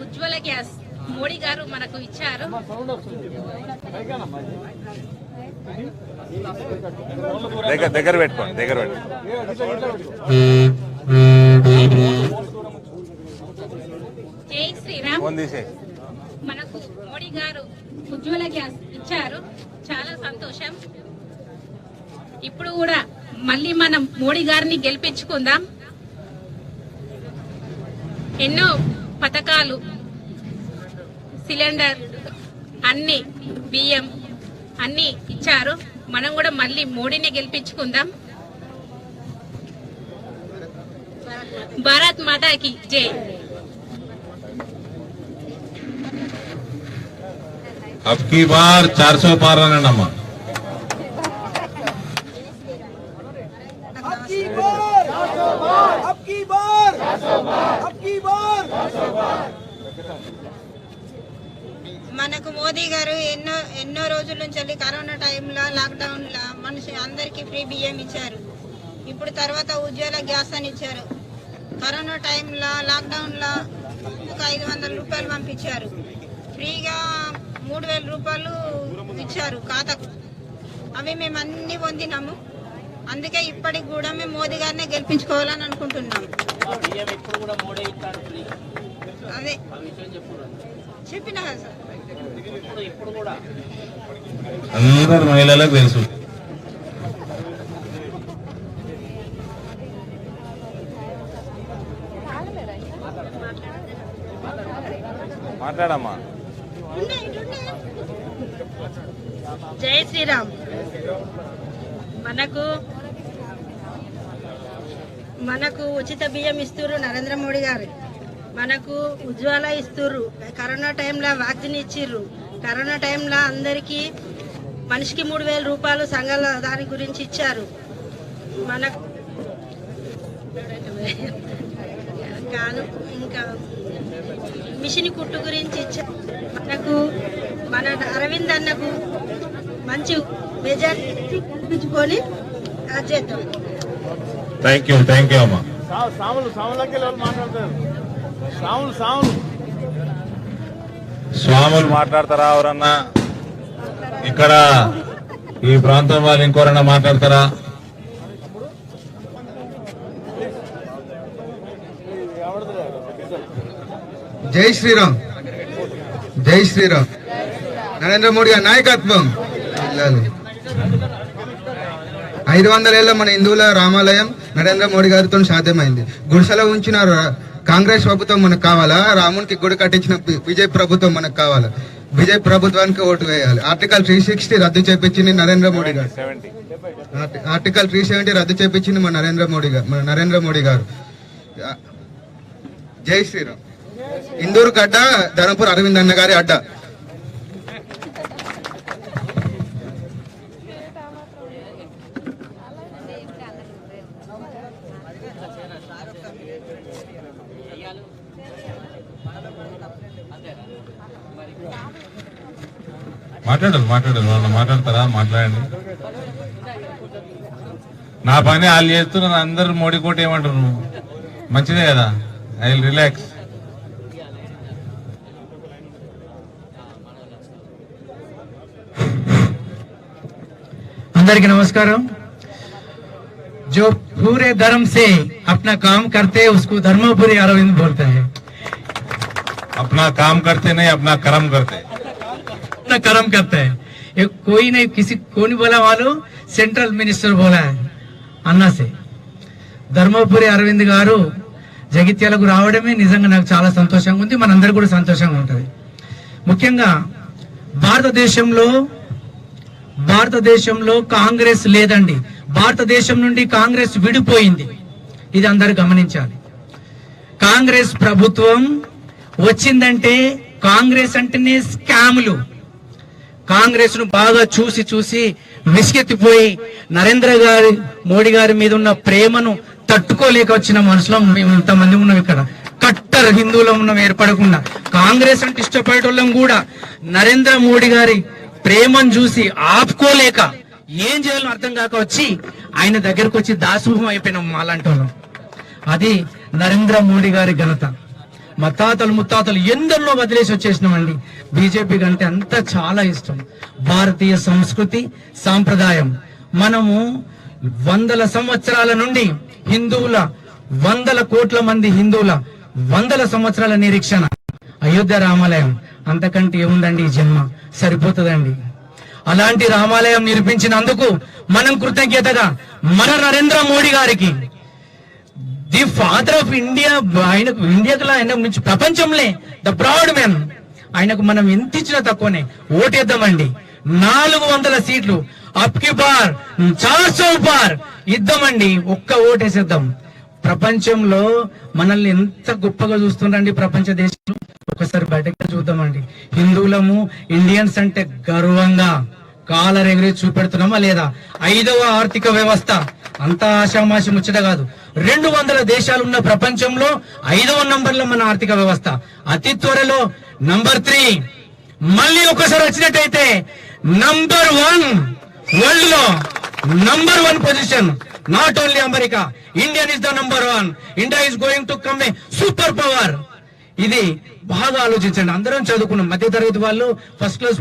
ఉజ్వల గ్యాస్ మోడీ గారు మనకు ఇచ్చారు. దగ్గర పెట్టుకోండి. శ్రీరామ్. ఫోన్ తీసే. మనకు మోడీ గారు ఉజ్వల గ్యాస్ ఇచ్చారు, చాలా సంతోషం. ఇప్పుడు కూడా మళ్ళీ మనం మోడీ గారిని గెలిపించుకుందాం. ఎన్నో పథకాలు, సిలిండర్, అన్ని బియ్యం అన్ని ఇచ్చారు. మనం కూడా మళ్ళీ మోడీని గెలిపించుకుందాం. భారత్ మాతాకి జై. अब की बार 400 पार अम्मा. మనకు మోదీ గారు ఎన్నో రోజుల నుంచి కరోనా టైంలో లాక్డౌన్ లో మనిషి అందరికి ఫ్రీ బియ్యం ఇచ్చారు. ఇప్పుడు తర్వాత ఉజ్వల గ్యాస్ అని ఇచ్చారు. కరోనా టైంలో లాక్డౌన్ లో ఒక 500 రూపాయలు పంపించారు. ఫ్రీగా 3000 రూపాయలు ఇచ్చారు ఖాతాకు. అవి మేము అన్ని పొందినాము. అందుకే ఇప్పటికి కూడా మేము మోదీ గారినే గెలిపించుకోవాలని అనుకుంటున్నాము. అదే చెప్పినా కదా సార్. అందరు మహిళలకు తెలుసు. మాట్లాడమ్మా. జై శ్రీరామ్. మనకు ఉచిత బియ్యం ఇస్తున్నారు నరేంద్ర మోడీ గారు. మనకు ఉజ్వల ఇస్తుర్రు. కరోనా టైంలో వ్యాక్సిన్ ఇచ్చిర్రు. కరోనా టైంలో అందరికీ మనిషికి 3000 రూపాయలు సంఘాల దాని గురించి ఇచ్చారు. మనకు కాదు ఇంకా మిషన్ కుట్టు గురించి ఇచ్చారు. మన అరవింద్ అన్నకు మంచి మెజారిటీ కల్పించుకొని చేద్దాం. థ్యాంక్ యూ అమ్మా. స్వాములు మాట్లాడతారా? ఎవరన్నా ఇక్కడ ఈ ప్రాంతం వాళ్ళు ఇంకోరన్నా మాట్లాడతారా? జై శ్రీరామ్. జై శ్రీరామ్. నరేంద్ర మోడీ గారి నాయకత్వం. 500 ఏళ్ల మన హిందువుల రామాలయం నరేంద్ర మోడీ గారితో సాధ్యమైంది. గుడిసెలో ఉంచిన కాంగ్రెస్ ప్రభుత్వం మనకు కావాలా? రామునికి గుడి కట్టించిన బీజేపీ ప్రభుత్వం మనకు కావాలా? బీజేపీ ప్రభుత్వానికి ఓటు వేయాలి. ఆర్టికల్ 360 రద్దు చేపించింది నరేంద్ర మోడీ గారు. ఆర్టికల్ 370 రద్దు చేపించింది మన నరేంద్ర మోడీ గారు. జై శ్రీరామ్. ఇందూరు గడ్డ ధర్మపురి అరవింద్ అన్న గారి అడ్డ. మాట్లాడరు వాళ్ళు మాట్లాడతారా? మాట్లాడండి. నా పని వాళ్ళు చేస్తున్నారు. అందరు మోడీ కోట ఏమంటారు? మంచిదే కదా. I will relax. अंदर के नमस्कारम. जो पूरे धर्म से अपना काम करते हैं उसको धर्मपुरी अरविंद बोलते हैं. अपना काम करते नहीं, अपना कर्म करते. अपना कर्म करते हैं. ये कोई नहीं, किसी को नहीं बोला मालूम. सेंट्रल मिनिस्टर बोला है अन्ना से. ధర్మపురి అరవింద్ గారు జగిత్యాలకు రావడమే నిజంగా నాకు చాలా సంతోషంగా ఉంది. మనందరూ కూడా సంతోషంగా ఉంటుంది. ముఖ్యంగా భారతదేశంలో కాంగ్రెస్ లేదండి. భారతదేశం నుండి కాంగ్రెస్ విడిపోయింది. ఇది అందరూ గమనించాలి. కాంగ్రెస్ ప్రభుత్వం వచ్చిందంటే కాంగ్రెస్ అంటేనే స్కాములు. కాంగ్రెస్ ను బాగా చూసి విసిగెత్తిపోయి నరేంద్ర మోడీ గారి మీద ఉన్న ప్రేమను తట్టుకోలేక వచ్చిన మనుషులం మేము ఇంతమంది ఉన్నాం ఇక్కడ. కట్టర్ హిందువులం ఉన్నాం ఏర్పడకుండా. కాంగ్రెస్ అంటే ఇష్టపడేటోళ్ళం కూడా నరేంద్ర మోడీ గారి ప్రేమను చూసి ఆపుకోలేక ఏం చేయాలో అర్థం కాక వచ్చి ఆయన దగ్గరకు వచ్చి దాసోహం అయిపోయినాం మాలాంటి వాళ్ళం. అది నరేంద్ర మోడీ గారి ఘనత. మా తాతలు ముత్తాతలు ఎందరిలో వదిలేసి వచ్చేసినామండి. బీజేపీ కంటే అంతా చాలా ఇష్టం. భారతీయ సంస్కృతి సాంప్రదాయం. మనము 100 సంవత్సరాల నుండి హిందువుల 100 కోట్ల మంది హిందువుల 100 సంవత్సరాల నిరీక్షణ. అయోధ్య రామాలయం. అంతకంటే ఏముందండి ఈ జన్మ, సరిపోతుందండి. అలాంటి రామాలయం నిర్మించినందుకు మనం కృతజ్ఞతగా మన నరేంద్ర మోడీ గారికి, ది ఫాదర్ ఆఫ్ ఇండియా, ఆయనకు ఇండియాకు ఆయన నుంచి ప్రపంచంలో ద బ్రాడ్ మ్యాన్, ఆయనకు మనం ఎంత ఇచ్చినా తక్కువనే. ఓటేద్దామండి. 400 సీట్లు అప్కి బార్ 400 బార్ ఇద్దామండి. ఒక్క ఓటేసేద్దాం. ప్రపంచంలో మనల్ని ఎంత గొప్పగా చూస్తుండండి ప్రపంచ దేశాలు. ఒకసారి బయటకు చూద్దామండి. హిందువులము, ఇండియన్స్ అంటే గర్వంగా కాలర్ ఎగిరి చూపెడుతున్నామా లేదా? 5వ ఆర్థిక వ్యవస్థ అంత ఆశామాషి ముచ్చట కాదు. 200 దేశాలు ఉన్న ప్రపంచంలో 5వ నంబర్లో మన ఆర్థిక వ్యవస్థ. అతి త్వరలో నంబర్ 3 మళ్ళీ ఒకసారి వచ్చినట్టయితే నంబర్ 1 వరల్డ్ లో number 1 position. Not only America, Indian is the number 1. India is going to come A super power. ఇది బాగా ఆలోచించండి. అందరం చదువుకున్నాం. మధ్య తరగతి వాళ్ళు ఫస్ట్ క్లాస్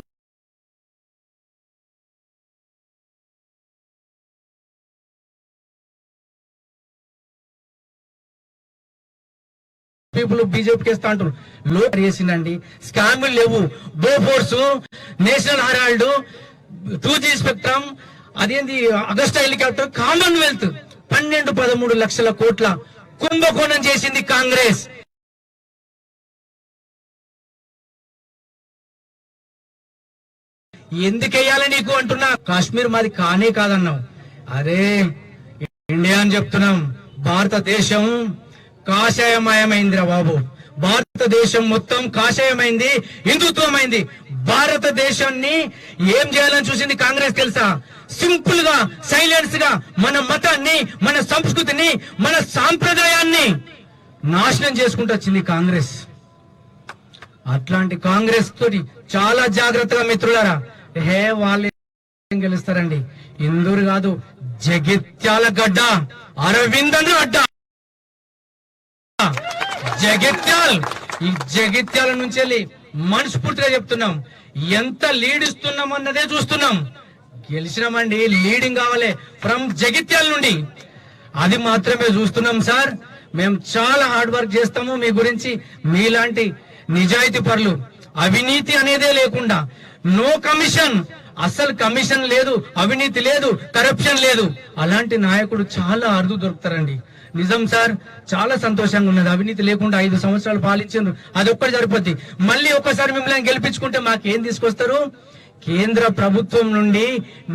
పీపుల్ బీజేపీకి వేస్తా అంటారు. లో చేసిందండి. స్కామ్లు లేవు. Bofors, National Herald, 2G spectrum, అదేంది అగస్టా హెలికాప్టర్, కామన్వెల్త్ 12-13 లక్షల కోట్ల కుంభకోణం చేసింది కాంగ్రెస్. ఎందుకెయ్యాలి నీకు అంటున్నా. కాశ్మీర్ మాది కానే కాదన్నావు. అరే ఇండియా అని చెప్తున్నాం. భారతదేశం కాషాయమయమైందిరా బాబు. భారతదేశం మొత్తం కాషాయమైంది, హిందుత్వమైంది. భారతదేశాన్ని ఏం చేయాలని చూసింది కాంగ్రెస్ తెలుసా? సింపుల్ గా, సైలెన్స్ గా మన మతాన్ని, మన సంస్కృతిని, మన సాంప్రదాయాన్ని నాశనం చేసుకుంటూ వచ్చింది కాంగ్రెస్. అట్లాంటి కాంగ్రెస్ తోటి చాలా జాగ్రత్తగా మిత్రులారా. వాళ్ళు ఏం గెలుస్తారండి? ఇందూరు కాదు, జగిత్యాల గడ్డ, అరవిందన్ అడ్డ, జగిత్యాల్. ఈ జగిత్యాల నుంచి వెళ్ళి మనస్ఫూర్తిగా చెప్తున్నాం, ఎంత లీడ్ ఇస్తున్నాం అన్నదే చూస్తున్నాం. గెలిచినామండి, లీడింగ్ కావాలి ఫ్రమ్ జగిత్యాల నుండి. అది మాత్రమే చూస్తున్నాం సార్. మేము చాలా హార్డ్ వర్క్ చేస్తాము మీ గురించి. మీలాంటి నిజాయితీ పరులు, అవినీతి అనేదే లేకుండా, నో కమిషన్, అసలు కమిషన్ లేదు, అవినీతి లేదు, కరప్షన్ లేదు. అలాంటి నాయకుడు చాలా అరుదు దొరుకుతారండి. నిజం సార్, చాలా సంతోషంగా ఉన్నది. అవినీతి లేకుండా 5 సంవత్సరాలు పాలించారు. అది ఒక్కటి సరిపోద్ది. మళ్ళీ ఒక్కసారి మిమ్మల్ని గెలిపించుకుంటే మాకేం తీసుకొస్తారు? కేంద్ర ప్రభుత్వం నుండి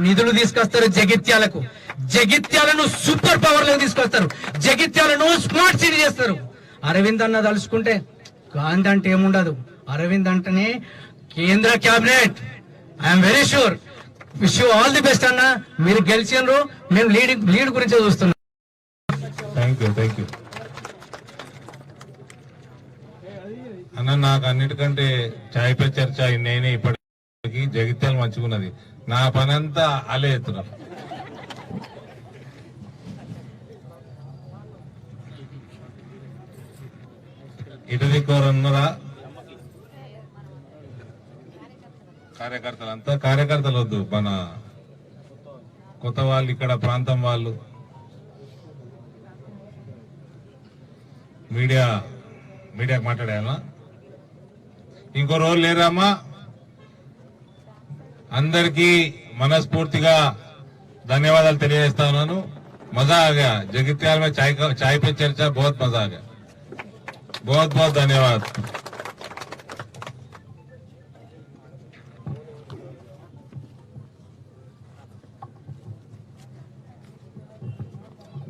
నిధులు తీసుకొస్తారు జగిత్యాలకు. జగిత్యాలను సూపర్ పవర్ లో తీసుకొస్తారు. జగిత్యాలను స్మార్ట్ సిటీ చేస్తారు. అరవింద్ అన్న తలుచుకుంటే గాంధీ అంటే ఏముండదు. అరవింద్ అంటేనే కేంద్ర cabinet. I'm very sure. Wish you all the best అన్న. మీరు గెలిచినారు. మేము లీడ్ గురించే చూస్తున్నాం. థ్యాంక్ యూ అన్న. నాకు అన్నిటికంటే చాయ్ పే చర్చ నేనే ఇప్పటికి జగిత్యాలు మంచుకున్నది. నా పని అంతా అలే ఎత్తున్నా. ఇటు దిక్కున్నారా కార్యకర్తలు? అంతా కార్యకర్తలు వద్దు, మన కొత్త వాళ్ళు, ఇక్కడ ప్రాంతం వాళ్ళు, మీడియాకి మాట్లాడాలా? ఇంకో రోజు లేరమ్మా. అందరికీ మనస్ఫూర్తిగా ధన్యవాదాలు తెలియజేస్తా ఉన్నాను. మజా ఆ गया जगित्याल में चाय पे चर्चा, बहुत मजा आ गया. बहुत बहुत धन्यवाद.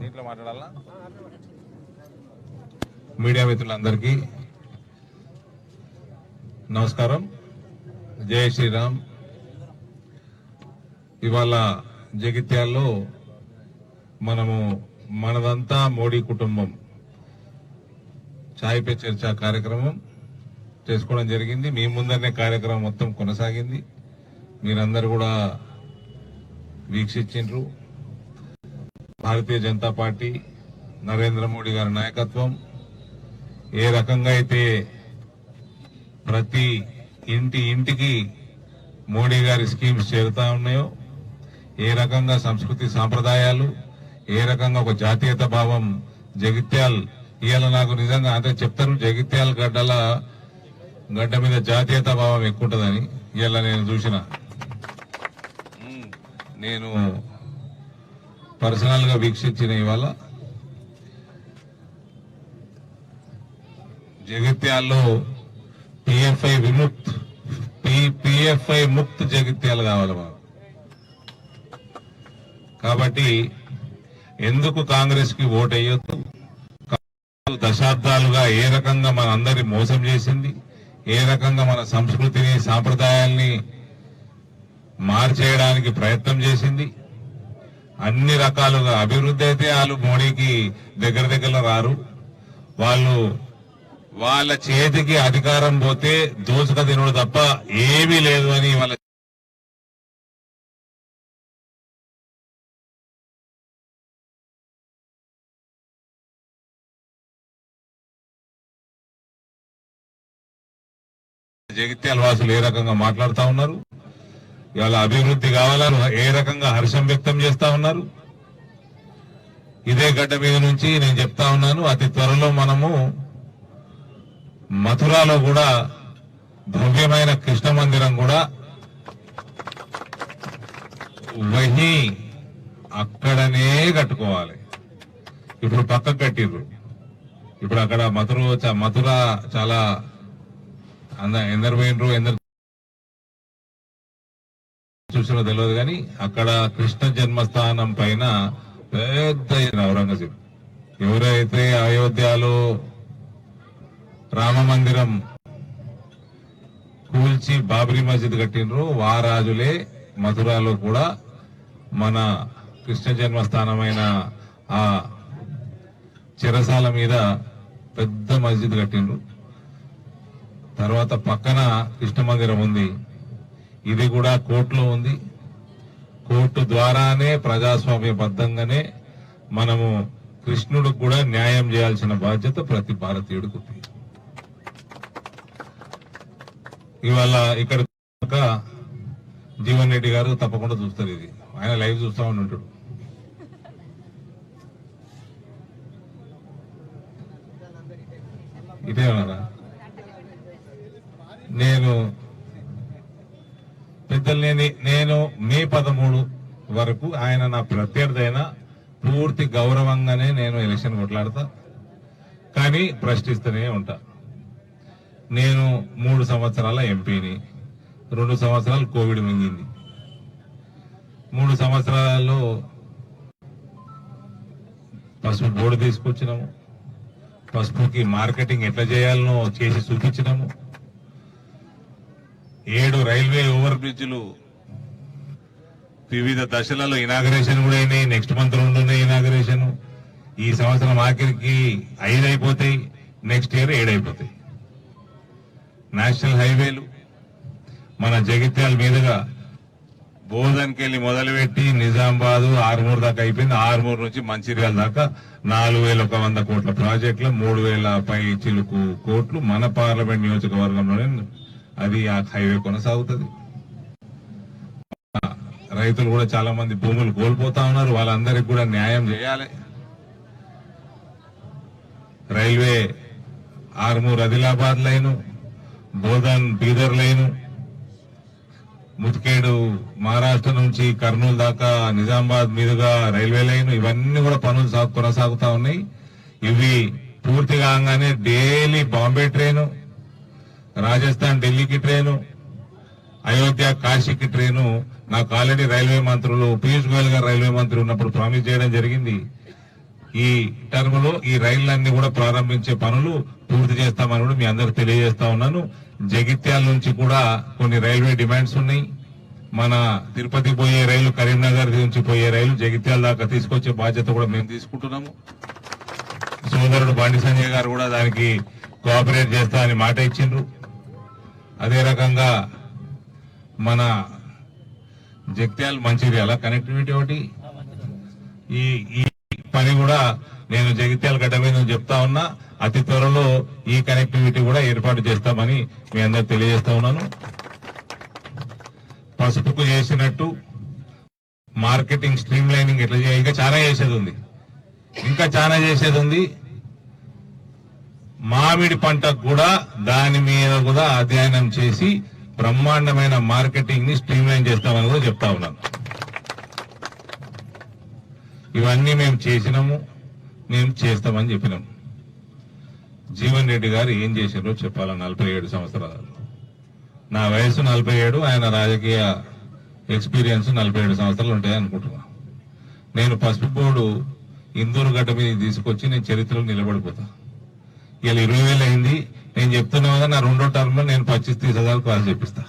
దీంట్లో మాట్లాడాలా? మీడియా మిత్రులందరికీ నమస్కారం. జై శ్రీరామ్. ఇవాళ జగిత్యాల్లో మనము మనదంతా మోడీ కుటుంబం చాయ్ పే చర్చ కార్యక్రమం చేసుకోవడం జరిగింది. మీ ముందరనే కార్యక్రమం మొత్తం కొనసాగింది. మీరందరూ కూడా వీక్షించిండ్రు. భారతీయ జనతా పార్టీ, నరేంద్ర మోడీ గారి నాయకత్వం ఏ రకంగా అయితే ప్రతి ఇంటికి మోడీ గారి స్కీమ్స్ చేరుతా ఉన్నాయో, ఏ రకంగా సంస్కృతి సాంప్రదాయాలు, ఏ రకంగా ఒక జాతీయత భావం జగిత్యాల్ ఇవాళ నాకు నిజంగా అంటే చెప్తారు, జగిత్యాల గడ్డల గడ్డ మీద జాతీయతా భావం ఎక్కువ ఉంటుందని ఇలా నేను చూసిన. నేను పర్సనల్ గా వీక్షించిన ఇవాళ జగిత్యాల్లో పిఎఫ్ఐ ముక్త్ జగిత్యాలు కావాలి మాకు. కాబట్టి ఎందుకు కాంగ్రెస్ కి ఓటు వేయొద్దు? దశాబ్దాలుగా ఏ రకంగా మన అందరి మోసం చేసింది, ఏ రకంగా మన సంస్కృతిని సాంప్రదాయాల్ని మార్చేయడానికి ప్రయత్నం చేసింది. అన్ని రకాలుగా అభివృద్ధి అయితే వాళ్ళు మోడీకి దగ్గర రారు. వాళ్ళు వాళ్ళ చేతికి అధికారం పోతే దోచుక తినడు తప్ప ఏమీ లేదు అని వాళ్ళ జగిత్యాల వాసులు ఏ రకంగా మాట్లాడుతా ఉన్నారు, ఇవాళ అభివృద్ధి కావాలని ఏ రకంగా హర్షం వ్యక్తం చేస్తా ఉన్నారు. ఇదే గడ్డ మీద నుంచి నేను చెప్తా ఉన్నాను, అతి త్వరలో మనము మథురాలో కూడా భవ్యమైన కృష్ణ మందిరం కూడా అక్కడనే కట్టుకోవాలి. ఇప్పుడు పక్కకు కట్టిర్రు. ఇప్పుడు అక్కడ మథుర చాలా ఎందరు పోయినరు, ఎందరు చూసినో తెలియదు కానీ అక్కడ కృష్ణ జన్మస్థానం పైన పెద్ద ఔరంగజేబు ఎవరైతే అయోధ్యలో రామ మందిరం కూల్చి బాబ్రీ మస్జిద్ కట్టినరు వారాజులే మథురాలో కూడా మన కృష్ణ జన్మస్థానమైన ఆ చెరసాల మీద పెద్ద మస్జిద్ కట్టినరు. తర్వాత పక్కన కృష్ణ మందిరం ఉంది, ఇది కూడా కోర్టులో ఉంది. కోర్టు ద్వారానే ప్రజాస్వామ్యబద్ధంగానే మనము కృష్ణుడికి కూడా న్యాయం చేయాల్సిన బాధ్యత ప్రతి భారతీయుడికి ఉంది. ఇవాళ ఇక్కడ జీవన్ రెడ్డి గారు తప్పకుండా చూస్తారు, ఇది ఆయన లైవ్ చూస్తా ఉంటాడు. ఇదే ఉన్నారా? నేను నేను మే 13 వరకు ఆయన నా ప్రత్యర్థి అయినా పూర్తి గౌరవంగానే నేను ఎలక్షన్ కొట్లాడతా, కానీ ప్రశ్నిస్తూనే ఉంటా. నేను 3 సంవత్సరాల ఎంపీని, 2 సంవత్సరాలు కోవిడ్ మింగింది. 3 సంవత్సరాలలో పసుపు బోర్డు తీసుకొచ్చినాము, పసుపుకి మార్కెటింగ్ ఎట్లా చేయాలనో చేసి చూపించినాము. 7 రైల్వే ఓవర్ బ్రిడ్జ్లు వివిధ దశలలో ఇనాగరేషన్ కూడా అయినాయి. నెక్స్ట్ మంత్ 2 ఉన్నాయి ఇనాగరేషన్. ఈ సంవత్సరం ఆఖరికి 5 అయిపోతాయి, నెక్స్ట్ ఇయర్ 7 అయిపోతాయి. నేషనల్ హైవేలు మన జగిత్యాల మీదుగా బోధన్కి వెళ్ళి మొదలుపెట్టి నిజామాబాద్ ఆర్మూర్ దాకా అయిపోయింది. ఆర్మూర్ నుంచి మంచిర్యాల దాకా 4100 కోట్ల ప్రాజెక్టులు, 3000 పై చిలుకు కోట్లు మన పార్లమెంట్ నియోజకవర్గంలోనే అది ఆ హైవే కొనసాగుతుంది. రైతులు కూడా చాలా మంది భూములు కోల్పోతా ఉన్నారు, వాళ్ళందరికీ కూడా న్యాయం చేయాలి. Railway Armoor Adilabad line, Bodhan Bidar line, Mudkhed Maharashtra నుంచి కర్నూలు దాకా నిజామాబాద్ మీదుగా రైల్వే లైన్, ఇవన్నీ కూడా పనులు కొనసాగుతా ఉన్నాయి. ఇవి పూర్తి కాగానే డైలీ బాంబే ట్రైను, రాజస్థాన్ ఢిల్లీకి ట్రైను, అయోధ్య కాశీకి ట్రైను. నాకు ఆల్రెడీ రైల్వే మంత్రులు పీయూష్ గోయల్ గారు రైల్వే మంత్రి ఉన్నప్పుడు ప్రామిస్ చేయడం జరిగింది. ఈ టర్మ్ లో ఈ రైళ్లన్నీ కూడా ప్రారంభించే పనులు పూర్తి చేస్తామని కూడా మీ అందరికి తెలియజేస్తా ఉన్నాను. జగిత్యాల నుంచి కూడా కొన్ని రైల్వే డిమాండ్స్ ఉన్నాయి. మన తిరుపతి పోయే రైలు, కరీంనగర్ నుంచి పోయే రైలు జగిత్యాల దాకా తీసుకొచ్చే బాధ్యత కూడా మేము తీసుకుంటున్నాము. సోదరుడు బండి సంజయ్ గారు కూడా దానికి కోఆపరేట్ చేస్తా అని మాట ఇచ్చిండ్రు. అదే రకంగా మన జగిత్యాల మంచిర్యాల కనెక్టివిటీ ఒకటి, ఈ పని కూడా నేను జగిత్యాల గడ్డ మీద చెప్తా ఉన్నా. అతి త్వరలో ఈ కనెక్టివిటీ కూడా ఏర్పాటు చేస్తామని మీ అందరికి తెలియజేస్తా ఉన్నాను. పసుపుకు చేసినట్టు మార్కెటింగ్ స్ట్రీమ్ లైనింగ్ ఎట్లా చేయాలి, ఇంకా చాలా చేసేది ఉంది. మామిడి పంటకు కూడా దాని మీద కూడా అధ్యయనం చేసి బ్రహ్మాండమైన మార్కెటింగ్ ని స్ట్రీమ్లైన్ చేస్తామని కూడా చెప్తా ఉన్నాను. ఇవన్నీ మేము చేసినాము, మేము చేస్తామని చెప్పినాము. జీవన్ రెడ్డి గారు ఏం చేశారో చెప్పాలా. 47 సంవత్సరాలు, నా వయసు 47, ఆయన రాజకీయ ఎక్స్పీరియన్స్ 47 సంవత్సరాలు ఉంటాయి అనుకుంటున్నా. నేను పసుపు బోర్డు ఇందూరు గడ్డ మీద తీసుకొచ్చి నేను చరిత్రలో నిలబడిపోతా. ఇలా 20,000 అయింది. నేను చెప్తున్నా కదా, నా 2వ టర్మ్ లో నేను 25-30,000 క్రాస్ చేపిస్తా.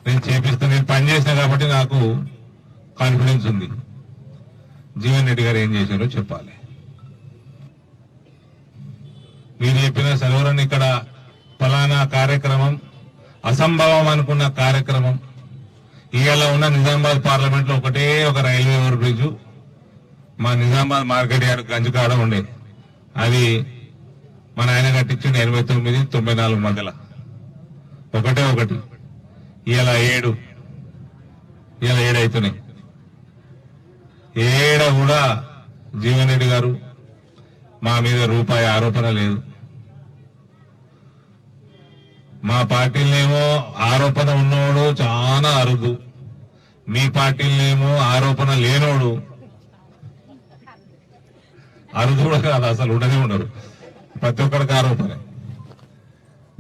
నేను చేపిస్తా. నేను పని చేసిన కాబట్టి నాకు కాన్ఫిడెన్స్ ఉంది. జీవన్ రెడ్డి గారు ఏం చేశారో చెప్పాలి. మీరు చెప్పిన సర్వరన్ ఇక్కడ ఫలానా కార్యక్రమం అసంభవం అనుకున్న కార్యక్రమం. ఇవాళ ఉన్న నిజామాబాద్ పార్లమెంట్ లో ఒకటే ఒక రైల్వే ఓవర్ బ్రిడ్జ్ మా నిజామాబాద్ మార్కెట్ యార్డ్ గంజకాడ ఉండే, అది మన ఆయన కట్టించింది 89-94 మధ్యలో. ఒకటే ఒకటి. ఇవాళ 7 అవుతున్నాయి. ఏడ కూడా జీవన్ రెడ్డి గారు మా మీద రూపాయి ఆరోపణ లేదు. మా పార్టీలనేమో ఆరోపణ ఉన్నోడు చాలా అరుదు, మీ పార్టీలనేమో ఆరోపణ లేనోడు అరుదు కూడా కాదు, అసలు ఉండనే ఉండరు. ప్రతి ఒక్కరికి ఆరోపణ.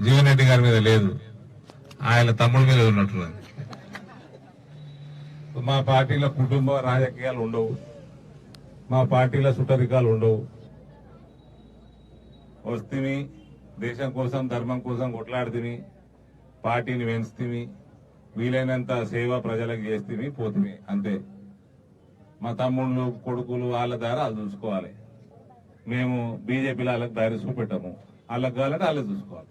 జీవన్ రెడ్డి గారి మీద లేదు, ఆయన తమ్ముడి మీద ఉన్నట్టున్నది. మా పార్టీల కుటుంబ రాజకీయాలు ఉండవు, మా పార్టీల సుటరికాలు ఉండవు. వస్తేమి దేశం కోసం ధర్మం కోసం కొట్లాడుతీమి, పార్టీని పెంచుతీమి, వీలైనంత సేవ ప్రజలకు చేస్తేమి, పోతేమి, అంతే. మా తమ్ముళ్ళు కొడుకులు వాళ్ళ ద్వారా వాళ్ళు చూసుకోవాలి. మేము బీజేపీలో వాళ్ళకి దారి చూపెట్టాము, వాళ్ళకి కావాలంటే వాళ్ళే చూసుకోవాలి.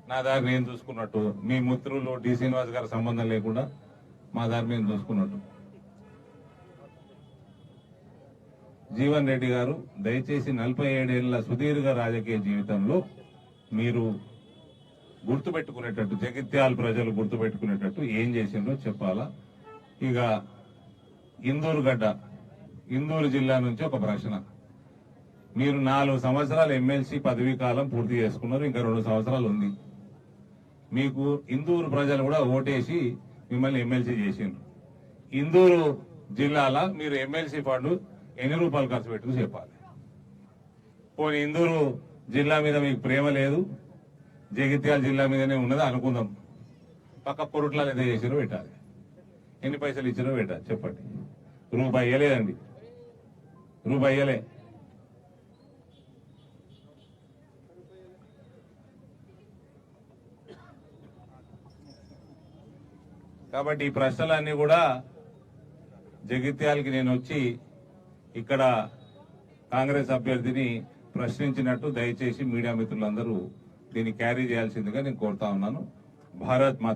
నా దారి నేను చూసుకున్నట్టు, మీ మిత్రులు డి శ్రీనివాస్ గారి సంబంధం లేకుండా మా దారి మేము చూసుకున్నట్టు. జీవన్ రెడ్డి గారు దయచేసి 47 ఏళ్ల సుదీర్ఘ రాజకీయ జీవితంలో మీరు గుర్తుపెట్టుకునేటట్టు, జగిత్యాల ప్రజలు గుర్తుపెట్టుకునేటట్టు ఏం చేసిండ్రో చెప్పాలా. ఇక ఇందూరు జిల్లా నుంచి ఒక ప్రశ్న. మీరు 4 సంవత్సరాలు ఎమ్మెల్సీ పదవీ కాలం పూర్తి చేసుకున్నారు, ఇంకా 2 సంవత్సరాలు ఉంది. మీకు ఇందూరు ప్రజలు కూడా ఓటేసి మిమ్మల్ని ఎమ్మెల్సీ చేసిండ్రు. ఇందూరు జిల్లాల మీరు ఎమ్మెల్సీ ఫండ్ ఎన్ని రూపాయలు ఖర్చు పెట్టుకు చెప్పాలి. పోనీ ఇందూరు జిల్లా మీద మీకు ప్రేమ లేదు, జగిత్యాల జిల్లా మీదనే ఉన్నది అనుకుందాం. పక్క పొరుట్లలో ఎంత చేసిరో పెట్టాలి, ఎన్ని పైసలు ఇచ్చిరో పెట్టాలి. చెప్పండి. రూపాయి ఇయ్యలేదండి, రూపాయి ఇయ్యలే. కాబట్టి ఈ ప్రశ్నలన్నీ కూడా జగిత్యాలకి నేను వచ్చి ఇక్కడ కాంగ్రెస్ అభ్యర్థిని ప్రశ్నించినట్టు దయచేసి మీడియా మిత్రులందరూ దీన్ని క్యారీ చేయాల్సిందిగా నేను కోరుతా ఉన్నాను. భారత్ మాత